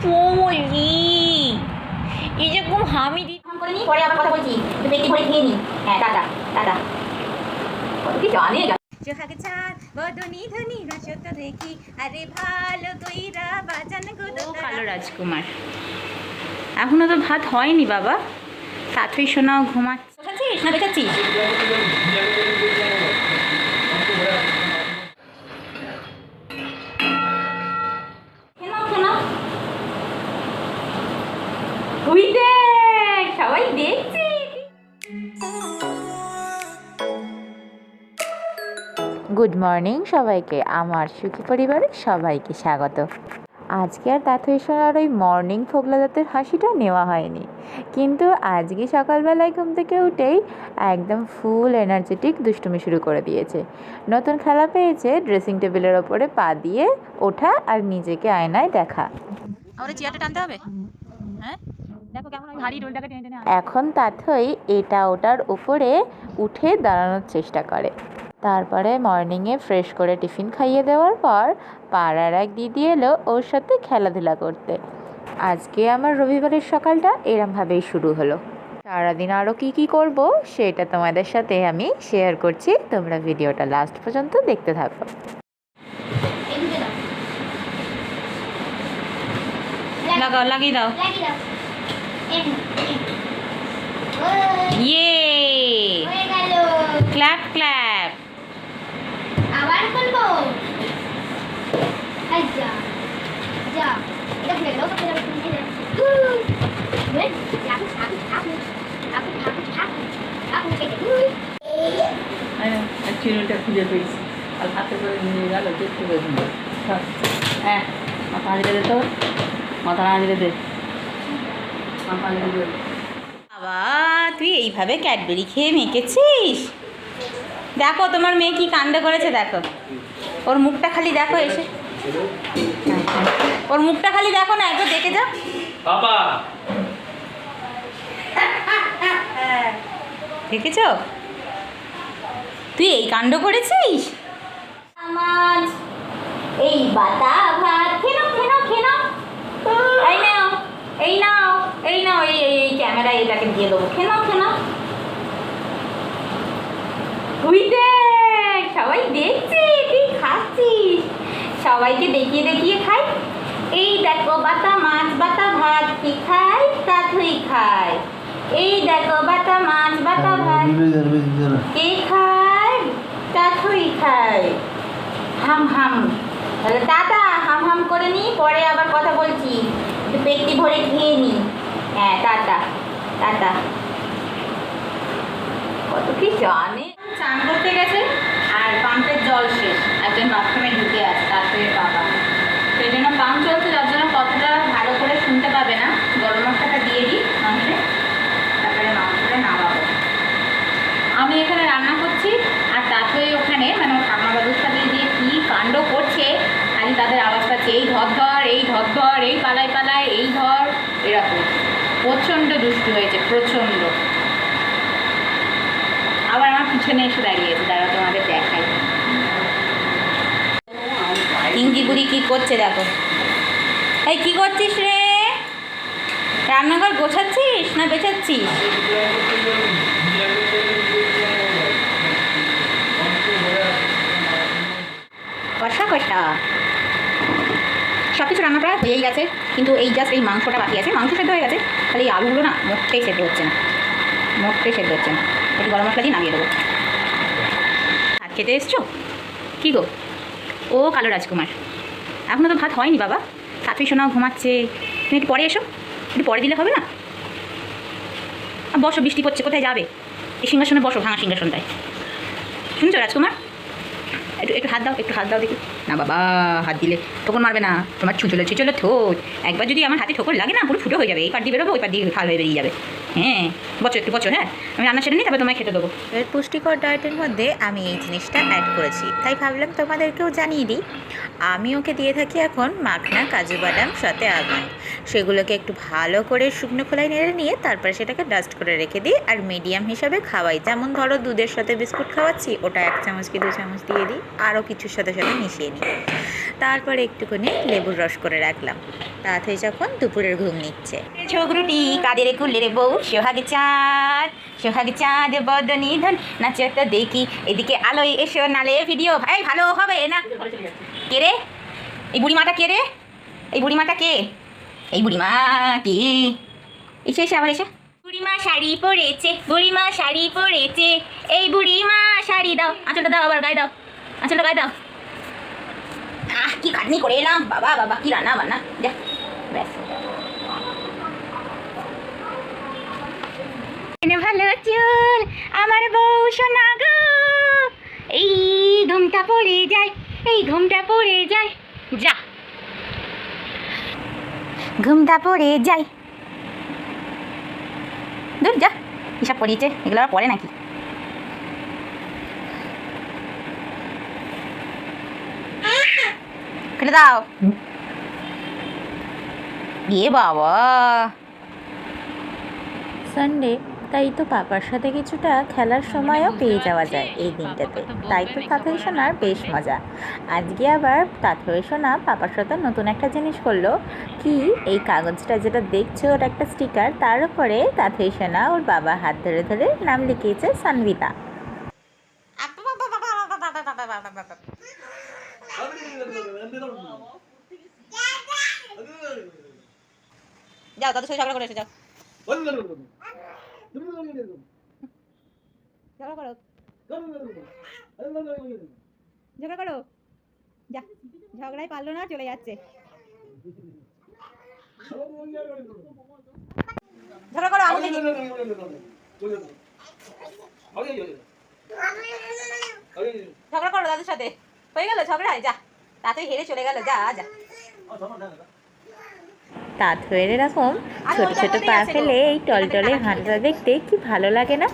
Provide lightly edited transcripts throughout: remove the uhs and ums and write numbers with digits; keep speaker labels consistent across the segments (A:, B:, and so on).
A: বলি এই যে ঘুম হামি দি করে নি, পরে আবার কথা বলছি, পেটি ভরে খেয়ে নি। হ্যাঁ, টাটা টাটা। কত কি জানে
B: জোহাগ চাঁদ বদনি ধনি রসত দেখি আরে ভালো কইরা বাজান গো
A: কালো রাজকুমার। এখনো তো ভাত হয়নি বাবা। সাথী শোনাও ঘুমাচ্ছিস না বেঁচাচ্ছিস? সবাই দেখছি। গুড মর্নিং সবাইকে, আমার সুখী পরিবারের সবাইকে স্বাগত। আজকে আর তাথই সোনার ওই মর্নিং ফোকলা জাতের হাসিটা নেওয়া হয়নি, কিন্তু আজকে সকালবেলায় ঘুম থেকে উঠেই একদম ফুল এনার্জেটিক দুষ্টুমি শুরু করে দিয়েছে। নতুন খেলা পেয়েছে ড্রেসিং টেবিলের ওপরে পা দিয়ে ওঠা আর নিজেকে আয়নায় দেখা।
B: আমাদের চেয়ারটা টানতে হবে। হ্যাঁ, দেখো কেমন ওই ভারী রোলটাকে টেনে টেনে
A: এখন তাথই এটা ওটার উপরে উঠে দাঁড়ানোর চেষ্টা করে। তারপরে মর্নিংয়ে ফ্রেশ করে টিফিন খাইয়ে দেওয়ার পর পাড়ার এক দিদি এলো ওর সাথে খেলাধুলা করতে। আজকে আমার রবিবারের সকালটা এরমভাবেই শুরু হলো। সারাদিন আরও কী করব সেটা তোমাদের সাথে আমি শেয়ার করছি, তোমরা ভিডিওটা লাস্ট পর্যন্ত দেখতে থাকো। লাগাও, লাগিয়ে দাও। ইয়ে, ক্ল্যাপ ক্ল্যাপ।
C: আবার বলবো। আচ্ছা যা, এটা ভুলে গেল।
D: চিরুনটা খুঁজে পেয়েছি আর হাতে করে নিয়ে গেল দেখতে পেয়েছি। হ্যাঁ, মাথা হাঁড়িতে দে, তো মাথা হাঁড়িতে দে, মাথা হাঁড়িতে দে।
A: বাবা, তুই এইভাবে ক্যাডবেরি খেয়ে মেখেছিস? দেখো তোমার মেয়ে কি কাণ্ড করেছে, দেখো। ওর মুখটা খালি দেখো এসে, ওর মুখটা খালি দেখো না, একটু দেখে যাও
D: বাবা।
A: দেখেছ? তুই এই কাণ্ড করেছিস। আমার এই বাতা ভাত খেনো খেনো খেনো। এই নাও, এই নাও, এই নাও, এই এই এই ক্যামেরা এটাকে দিয়ে দেবো। খেনো খেনো। তুই দেখ, সবাই দেখছে তুই খাচ্ছিস। সবাইকে দেখিয়ে দেখিয়ে খাই। এই দেখো বাতা মাছ বাতা ভাত কি খায়, তাথই খায়। এই দেখো বাতা মাছ বাতা ভাত কে খায়, তাথই খায়। হাম হাম। তাহলে টাটা, হাম হাম করে নি, পরে আবার কথা বলছি, একটু পেটটি ভরে খেয়ে নি। হ্যাঁ, টাটা টাটা। কত কি জানে। চান করতে গেছে আর পাম্পের জল শেষ, একজন বাথরুমে ঢুকে আছে, তারপরে বাবা সেই জন্য পাম্প চলছে, যার জন্য কতটা ভালো করে শুনতে পাবে না। গরম মশলাটা দিয়ে দিই মাংসে, তারপরে মাংসটা নামাবো। আমি এখানে রান্না করছি আর তারপরে ওখানে মানে ঠাকুমা বাবুর সাথে দিয়ে কী কাণ্ড করছে, খালি তাদের আওয়াজ পাচ্ছে, এই ধর ধর, এই ধর ধর, এই পালায় পালায়, এই ধর, এরকম। প্রচণ্ড দুষ্টু হয়েছে, প্রচণ্ড। আবার আমার পিছনে এসে দাঁড়িয়েছে, দাঁড়া তোমাদের দেখাই। ইঞ্জি বুড়ি কী করছে দেখো। এই কী করছিস রে? রান্নাঘর গোছাচ্ছিস না বেচাচ্ছিস? কষা কষা সব কিছু রান্না প্রায় হয়েই গেছে, কিন্তু এই জাস্ট এই মাংসটা বাকি আছে। মাংস সেদ্ধ হয়ে গেছে, খালি এই আলুগুলো না মোটেই সেদ্ধ হচ্ছে না, মোটেই সেদ্ধ হচ্ছে না। একটু গরম মশলা দিয়ে নামিয়ে দেবো। ভাত খেতে এসছো? কী গো? ও কালো রাজকুমার, এখনও তো ভাত হয়নি বাবা। সাথী সোনাও ঘুমাচ্ছে, তুমি একটু পরে এসো, একটু পরে দিলে হবে না? বসো, বৃষ্টি পড়ছে, কোথায় যাবে? এই সিংহাসনে বসো, ভাঙা সিংহাসনটায়। শুনছো রাজকুমার? একটু একটু হাত দাও, একটু হাত দাও দেখি। না বাবা, হাত দিলে ঠোকর মারবে না, তোমার ছুঁচলো ছুঁচলো ঠোঁট। একবার যদি আমার হাতে ঠোকর লাগে না, পুরো ফুটো হয়ে যাবে। এই পার দিয়ে বেরোবো, ওই পার দিয়ে খাল হয়ে বেরিয়ে যাবে। হ্যাঁ, বচো একটু বচো। হ্যাঁ, আমি রান্না সেরে নিই, তারপরে তোমায় খেতে দেবো।
B: এর পুষ্টিকর ডায়েটের মধ্যে আমি এই জিনিসটা অ্যাড করেছি, তাই ভাবলাম তোমাদেরকেও জানিয়ে দিই। আমি ওকে দিয়ে থাকি এখন মাখনা কাজু বাদাম সাথে আমন্ড। সেগুলোকে একটু ভালো করে শুকনো খোলায় নেড়ে নিয়ে তারপরে সেটাকে ডাস্ট করে রেখে দিই। আর মিডিয়াম হিসাবে খাওয়াই, যেমন ধরো দুধের সাথে বিস্কুট খাওয়াচ্ছি, ওটা 1 চামচ কি 2 চামচ দিয়ে দিই, আরও কিছুর সাথে সাথে মিশিয়ে নিই। তারপরে একটুখানি লেবুর রস করে রাখলাম। তাতে যখন দুপুরের ঘুম নিচ্ছে, ছোগরুটি কাদের কুলের বউ, সোহাগ চাঁদ বদনি ধন নাচতে দেখি, এদিকে আলোয় এসো নালে ভিডিও। এই ভালো হবে না। কে রে এই বুড়িমাটা? কে রে এই বুড়িমাটা? কে এই বুড়িমা? কে? এসে এসে আবার এসে বুড়িমা শাড়ি পরেছে, বুড়িমা শাড়ি পরেছে, এই বুড়িমা শাড়ি দাও, আঁচলটা দাও, আবার গায়ে দাও, আঁচলটা গায়ে দাও। কি খাটনি করে এলাম, বাবা বাবা কি রান্না বান্না, যা ব্যাস। ভালো চুল আমার বউ সোনা গো, এই ঘুমটা পড়ে যায়, এই ঘুমটা পড়ে যায়, যা ঘুমটা পড়ে যায়, দূর যা। এসব পড়িয়েছে, এগুলো আর পড়ে নাকি? ফেলে দাও। এ বাবা, সানডে, তাই তো পাপার সাথে কিছুটা খেলার সময়ও পেয়ে যাওয়া যায় এই দিনটাতে। তাই তো তাঁতই সোনার বেশ মজা। আজকে আবার তাঁতই সোনা পাপার সাথে নতুন একটা জিনিস করলো কি, এই কাগজটা যেটা দেখছো ওটা একটা স্টিকার, তার উপরে তাঁতই সোনা ওর বাবা হাত ধরে ধরে নাম লিখিয়েছে সানভিতা। যাও দাদুর সাথে ঝগড়া করে এসে যাও, ঝগড়া করো, ঝগড়া করো, যা। ঝগড়াই পারলো না, চলে যাচ্ছে। ঝগড়া করো, আমি ঝগড়া করো দাদুর সাথে। হয়ে গেল ঝগড়ায়, যা তাতেই হেরে চলে গেল, যা যা। তাঁত হয়ে এরকম ছোট ছোট পা ফেলে এই টলটলে হাঁটাটা দেখতে কি ভালো লাগে না?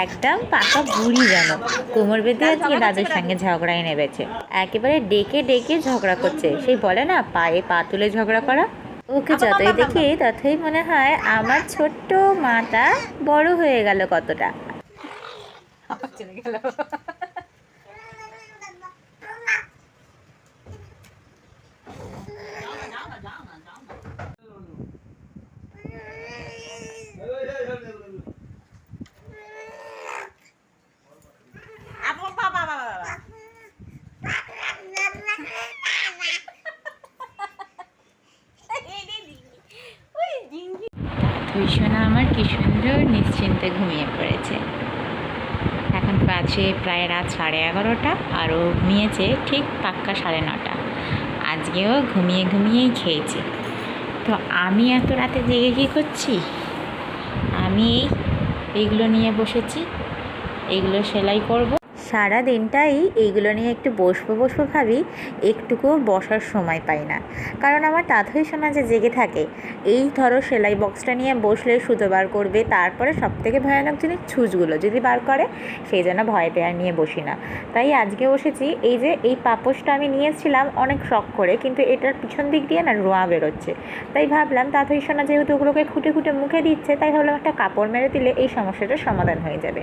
B: একদম পাকা বুড়ি যেন, কোমর বেঁধে আজকে দাদুর সঙ্গে ঝগড়ায় নেমেছে। একেবারে ডেকে ডেকে ঝগড়া করছে, সেই বলে না পায়ে পা তুলে ঝগড়া করা। ওকে যতই দেখি ততই মনে হয় আমার ছোট্ট মাটা বড় হয়ে গেল কতটা। চলে গেল। সোনা আমার কি সুন্দর নিশ্চিন্তে ঘুমিয়ে পড়েছে। এখন বাজে প্রায় রাত 11:30, আর ও ঘুমিয়েছে ঠিক পাক্কা 9:30। আজকেও ঘুমিয়ে ঘুমিয়েই খেয়েছি। তো আমি এত রাতে জেগে কী করছি? আমি এইগুলো নিয়ে বসেছি, এইগুলো সেলাই করব। সারা দিনটাই এইগুলো নিয়ে একটু বসবো ভাবি, একটুকুও বসার সময় পাই না। কারণ আমার তাঁতই সোনা যে জেগে থাকে, এই ধরো সেলাই বক্সটা নিয়ে বসলে সুতো বার করবে, তারপরে সবথেকে ভয়ানক জিনিস ছুঁচগুলো যদি বার করে, সেই জন্য ভয়তে আর নিয়ে বসি না। তাই আজকে বসেছি। এই যে এই পাপোশটা আমি নিয়েছিলাম অনেক শখ করে, কিন্তু এটার পিছন দিক দিয়ে না রোঁয়া বেরোচ্ছে। তাই ভাবলাম তাঁতই সোনা যেহেতু ওগুলোকে খুঁটে খুঁটে মুখে দিচ্ছে, তাই ভাবলাম একটা কাপড় মেরে দিলে এই সমস্যাটার সমাধান হয়ে যাবে।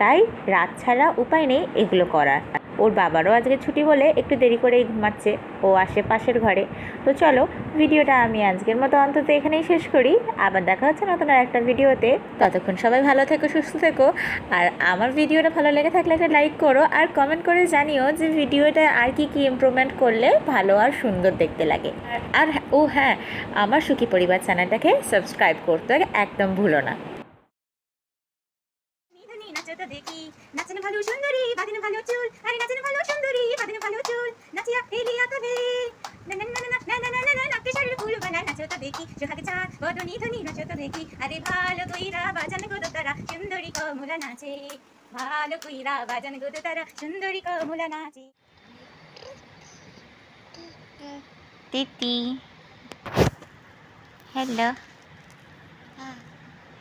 B: তাই রাত ছাড়া উপায় নেই এগুলো করার। ওর বাবারও আজকে ছুটি বলে একটু দেরি করেই ঘুমাচ্ছে, ও আশেপাশের ঘরে। তো চলো, ভিডিওটা আমি আজকের মতো অন্তত এখানেই শেষ করি। আবার দেখা হচ্ছে নতুন আর একটা ভিডিওতে। ততক্ষণ সবাই ভালো থেকো, সুস্থ থেকো। আর আমার ভিডিওটা ভালো লেগে থাকলে একটা লাইক করো, আর কমেন্ট করে জানিও যে ভিডিওটা আর কি কি ইমপ্রুভমেন্ট করলে ভালো আর সুন্দর দেখতে লাগে। আর ও হ্যাঁ, আমার সুখী পরিবার চ্যানেলটাকে সাবস্ক্রাইব করতে একদম ভুলো না। নাচতে দেখি, নাচনে ভালো সুন্দরী, বাঁধনে ভালো চুল, আরে নাচনে ভালো সুন্দরী, বাঁধনে ভালো চুল, নাচিয়া হেলিয়া তবে না না না না না না না না নাচতে শাড়ির ফুল বানা, নাচতে দেখি সোহাগ চাঁদ বদনি ধনি, নাচতে দেখি আরে ভালো কইরা বাজান গো তারা সুন্দরী কমলা নাচে, ভালো কইরা বাজান গো তারা সুন্দরী কমলা নাচে। তিতি হ্যালো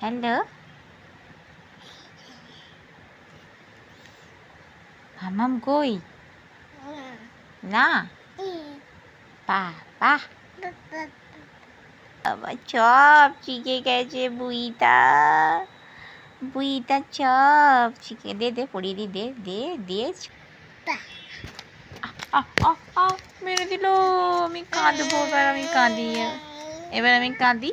B: হ্যালো, মামাম কই? না বাবা আবার চপ শিখে গেছে বুইটা। বুইটা চপ শিখে দে দে পড়িয়ে দি দে দে দিয়ে মেরে দিল। আমি কাঁদবো এবার, আমি কাঁদি এবার আমি কাঁদি।